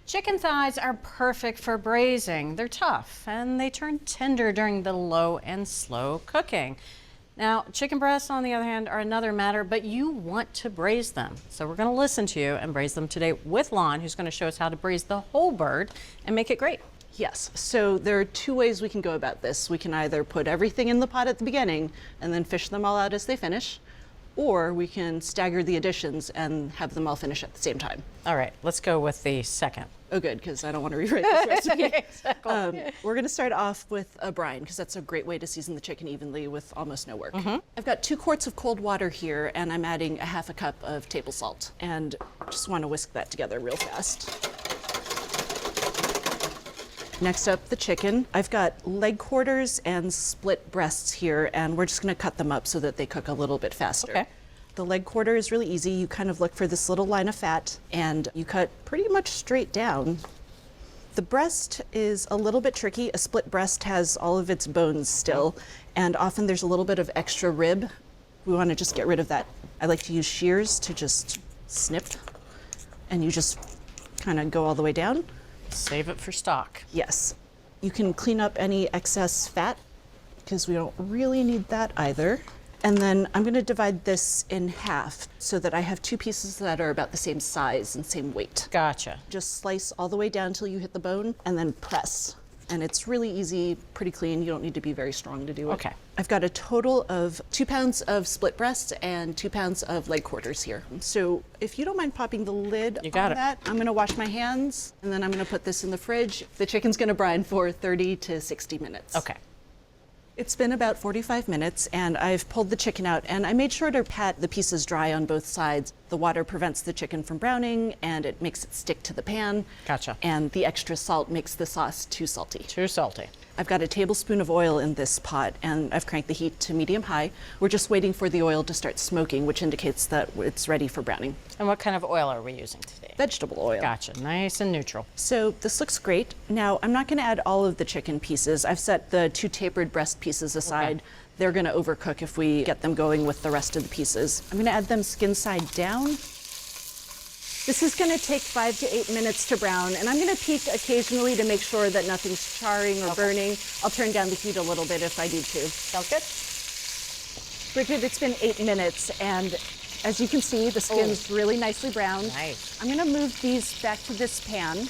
Chicken thighs are perfect for braising. They're tough and they turn tender during the low and slow cooking. Now, chicken breasts, on the other hand, are another matter, but you want to braise them. So we're going to listen to you and braise them today with Lan, who's going to show us how to braise the whole bird and make it great. Yes, so there are two ways we can go about this. We can either put everything in the pot at the beginning and then fish them all out as they finish, or we can stagger the additions and have them all finish at the same time. All right, let's go with the second. Oh, good, because I don't want to rewrite this recipe. Exactly. We're going to start off with a brine, because that's a great way to season the chicken evenly with almost no work. I've got 2 quarts of cold water here, and I'm adding a half a cup of table salt. And just want to whisk that together real fast. Next up, the chicken. I've got leg quarters and split breasts here, and we're just going to cut them up so that they cook a little bit faster. Okay. The leg quarter is really easy. You kind of look for this little line of fat, and you cut pretty much straight down. The breast is a little bit tricky. A split breast has all of its bones still, and often there's a little bit of extra rib. We want to just get rid of that. I like to use shears to just snip, and you just kind of go all the way down. Save it for stock. Yes. You can clean up any excess fat because we don't really need that either. And then I'm going to divide this in half so that I have 2 pieces that are about the same size and same weight. Gotcha. Just slice all the way down until you hit the bone and then press. And it's really easy, pretty clean. You don't need to be very strong to do it. Okay. I've got a total of 2 pounds of split breast and 2 pounds of leg quarters here. So if you don't mind popping the lid on that, I'm going to wash my hands and then I'm going to put this in the fridge. The chicken's going to brine for 30 to 60 minutes. Okay. It's been about 45 minutes and I've pulled the chicken out and I made sure to pat the pieces dry on both sides. The water prevents the chicken from browning and it makes it stick to the pan. Gotcha. And the extra salt makes the sauce too salty. Too salty. I've got a tablespoon of oil in this pot and I've cranked the heat to medium high. We're just waiting for the oil to start smoking, which indicates that it's ready for browning. And what kind of oil are we using today? Vegetable oil. Gotcha, nice and neutral. So this looks great. Now I'm not going to add all of the chicken pieces. I've set the 2 tapered breast pieces aside. Okay. They're going to overcook if we get them going with the rest of the pieces. I'm going to add them skin side down. This is going to take 5 to 8 minutes to brown, and I'm going to peek occasionally to make sure that nothing's charring or burning. I'll turn down the heat a little bit if I need to. Sounds good. Bridget, it's been 8 minutes, and as you can see, the skin's really nicely browned. Nice. I'm going to move these back to this pan.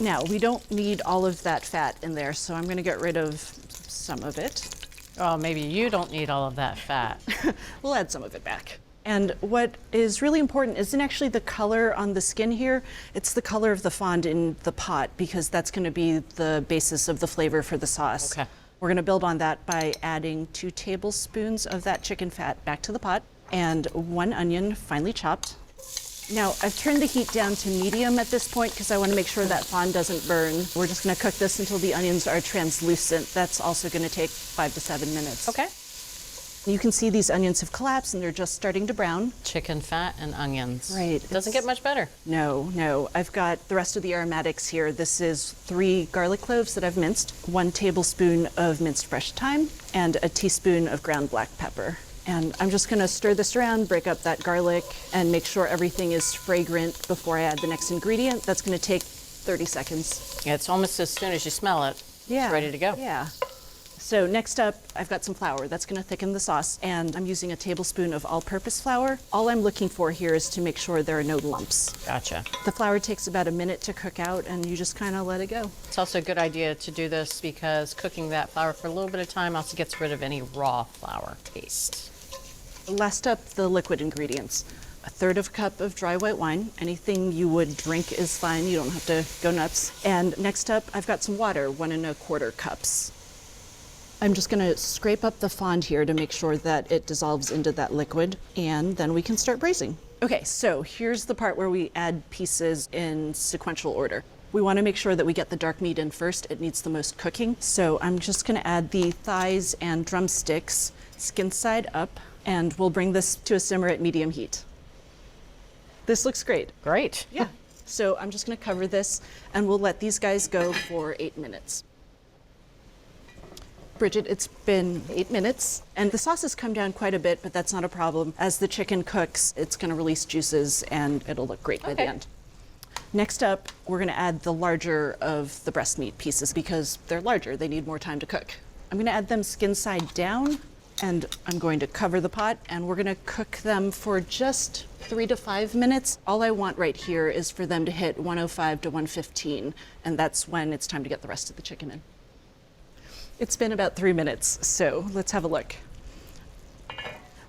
Now, we don't need all of that fat in there, so I'm going to get rid of some of it. Oh, maybe you don't need all of that fat. We'll add some of it back. And what is really important isn't actually the color on the skin here, it's the color of the fond in the pot because that's going to be the basis of the flavor for the sauce. Okay. We're going to build on that by adding 2 tablespoons of that chicken fat back to the pot and 1 onion finely chopped. Now I've turned the heat down to medium at this point because I want to make sure that fond doesn't burn. We're just going to cook this until the onions are translucent. That's also going to take 5 to 7 minutes. Okay. You can see these onions have collapsed and they're just starting to brown. Chicken fat and onions. Right. Doesn't get much better. No, no. I've got the rest of the aromatics here. This is 3 garlic cloves that I've minced, 1 tablespoon of minced fresh thyme, and a teaspoon of ground black pepper. And I'm just going to stir this around, break up that garlic, and make sure everything is fragrant before I add the next ingredient. That's going to take 30 seconds. Yeah, it's almost as soon as you smell it, Yeah. it's ready to go. Yeah. So next up, I've got some flour. That's going to thicken the sauce, and I'm using a tablespoon of all-purpose flour. All I'm looking for here is to make sure there are no lumps. Gotcha. The flour takes about a minute to cook out, and you just kind of let it go. It's also a good idea to do this because cooking that flour for a little bit of time also gets rid of any raw flour taste. Last up, the liquid ingredients. 1/3 of a cup of dry white wine. Anything you would drink is fine. You don't have to go nuts. And next up, I've got some water, 1 1/4 cups. I'm just going to scrape up the fond here to make sure that it dissolves into that liquid, and then we can start braising. Okay, so here's the part where we add pieces in sequential order. We want to make sure that we get the dark meat in first. It needs the most cooking. So I'm just going to add the thighs and drumsticks, skin side up, and we'll bring this to a simmer at medium heat. This looks great. Great. Yeah. So I'm just going to cover this, and we'll let these guys go for 8 minutes. Bridget, it's been 8 minutes, and the sauce has come down quite a bit, but that's not a problem. As the chicken cooks, it's going to release juices, and it'll look great by the end. Next up, we're going to add the larger of the breast meat pieces because they're larger. They need more time to cook. I'm going to add them skin side down, and I'm going to cover the pot, and we're going to cook them for just 3 to 5 minutes. All I want right here is for them to hit 105 to 115, and that's when it's time to get the rest of the chicken in. It's been about 3 minutes, so let's have a look.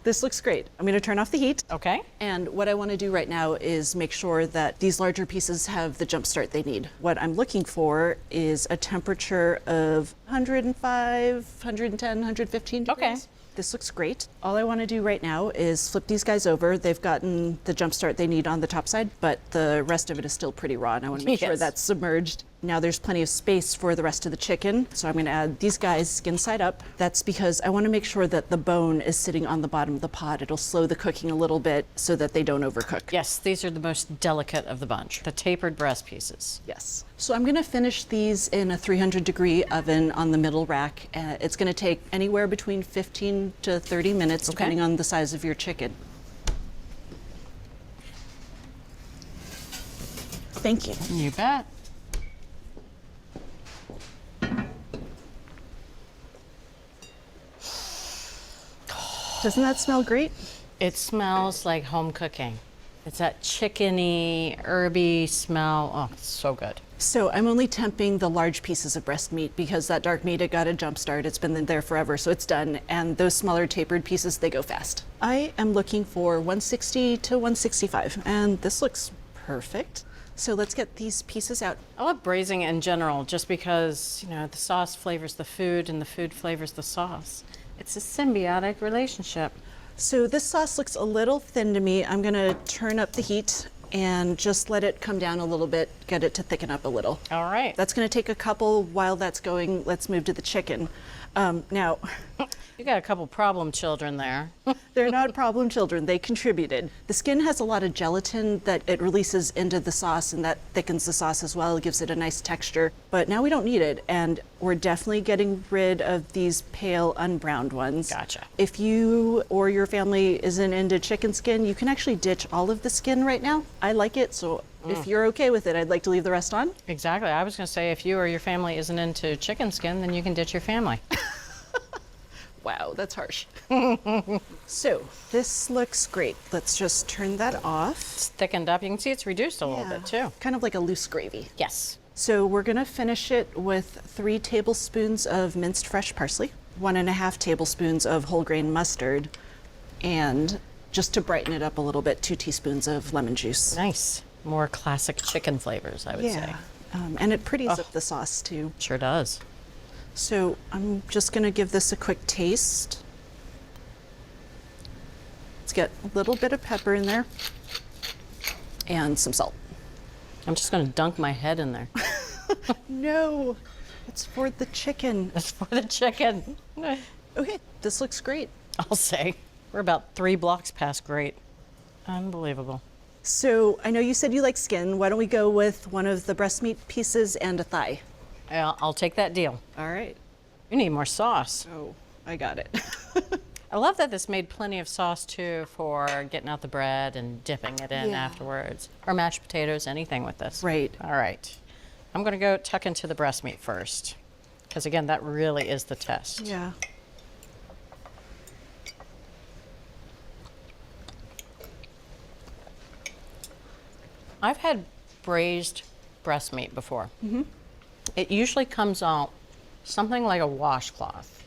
This looks great. I'm going to turn off the heat. Okay. And what I want to do right now is make sure that these larger pieces have the jump start they need. What I'm looking for is a temperature of 105, 110, 115 degrees. Okay. This looks great. All I want to do right now is flip these guys over. They've gotten the jump start they need on the top side, but the rest of it is still pretty raw, and I want to make sure Yes. that's submerged. Now there's plenty of space for the rest of the chicken, so I'm going to add these guys skin side up. That's because I want to make sure that the bone is sitting on the bottom of the pot. It'll slow the cooking a little bit so that they don't overcook. Yes, these are the most delicate of the bunch, the tapered breast pieces. Yes. So I'm going to finish these in a 300-degree oven on the middle rack. It's going to take anywhere between 15 to 30 minutes, depending on the size of your chicken. Thank you. You bet. Doesn't that smell great? It smells like home cooking. It's that chickeny, herby smell. Oh, it's so good. So I'm only temping the large pieces of breast meat because that dark meat, it got a jump start. It's been there forever, so it's done. And those smaller tapered pieces, they go fast. I am looking for 160 to 165, and this looks perfect. So let's get these pieces out. I love braising in general just because, you know, the sauce flavors the food and the food flavors the sauce. It's a symbiotic relationship. So this sauce looks a little thin to me. I'm gonna turn up the heat and just let it come down a little bit, get it to thicken up a little. All right. That's gonna take a couple. While that's going, let's move to the chicken. Now, You got a couple problem children there. they're not problem children, they contributed. The skin has a lot of gelatin that it releases into the sauce, and that thickens the sauce as well. It gives it a nice texture. But now we don't need it, and we're definitely getting rid of these pale unbrowned ones. Gotcha. If you or your family isn't into chicken skin, you can actually ditch all of the skin right now. I like it, so if you're okay with it, I'd like to leave the rest on. Exactly. I was going to say if you or your family isn't into chicken skin, then you can ditch your family. Wow, that's harsh. So this looks great. Let's just turn that off. It's thickened up. You can see it's reduced a little bit too. Kind of like a loose gravy. Yes. So we're gonna finish it with 3 tablespoons of minced fresh parsley, 1.5 tablespoons of whole grain mustard, and just to brighten it up a little bit, 2 teaspoons of lemon juice. Nice. More classic chicken flavors, I would say. And it pretties up the sauce too. Sure does. So I'm just gonna give this a quick taste. Let's get a little bit of pepper in there and some salt. I'm just going to dunk my head in there. No, it's for the chicken. That's for the chicken. Okay, this looks great. I'll say. We're about 3 blocks past great. Unbelievable. So I know you said you like skin. Why don't we go with one of the breast meat pieces and a thigh? Yeah, I'll take that deal. All right. You need more sauce. Oh, I got it. I love that this made plenty of sauce too for getting out the bread and dipping it in Yeah. afterwards. Or mashed potatoes, anything with this. Right. All right. I'm going to go tuck into the breast meat first. Because again, that really is the test. Yeah. I've had braised breast meat before. It usually comes out something like a washcloth.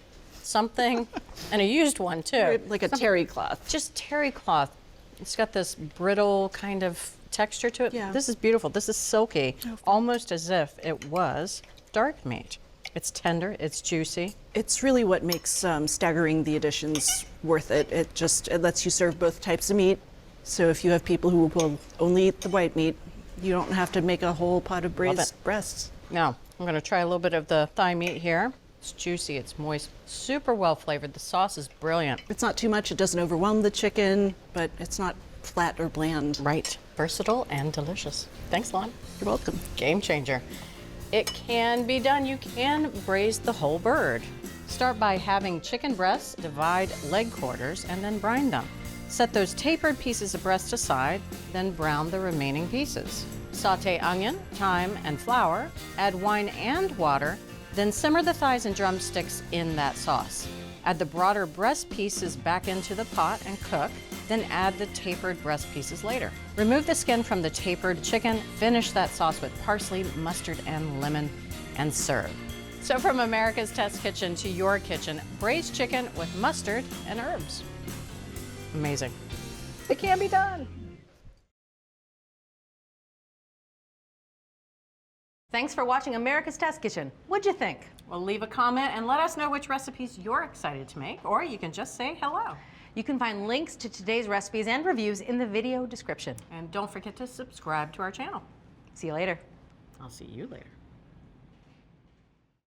Something, and a used one too. Like a terry cloth. Just terry cloth. It's got this brittle kind of texture to it. Yeah. This is beautiful. This is silky, almost as if it was dark meat. It's tender, it's juicy. It's really what makes staggering the additions worth it. It lets you serve both types of meat. So if you have people who will only eat the white meat, you don't have to make a whole pot of braised breasts. Now, I'm gonna try a little bit of the thigh meat here. It's juicy, it's moist, super well flavored. The sauce is brilliant. It's not too much, it doesn't overwhelm the chicken, but it's not flat or bland. Right, versatile and delicious. Thanks, Lan. You're welcome. Game changer. It can be done. You can braise the whole bird. Start by having chicken breasts, divide leg quarters, and then brine them. Set those tapered pieces of breast aside, then brown the remaining pieces. Sauté onion, thyme, and flour, add wine and water, then simmer the thighs and drumsticks in that sauce. Add the broader breast pieces back into the pot and cook, then add the tapered breast pieces later. Remove the skin from the tapered chicken, finish that sauce with parsley, mustard, and lemon, and serve. So from America's Test Kitchen to your kitchen, braised chicken with mustard and herbs. Amazing. It can be done. Thanks for watching America's Test Kitchen. What'd you think? Well, leave a comment and let us know which recipes you're excited to make, or you can just say hello. You can find links to today's recipes and reviews in the video description. And don't forget to subscribe to our channel. See you later. I'll see you later.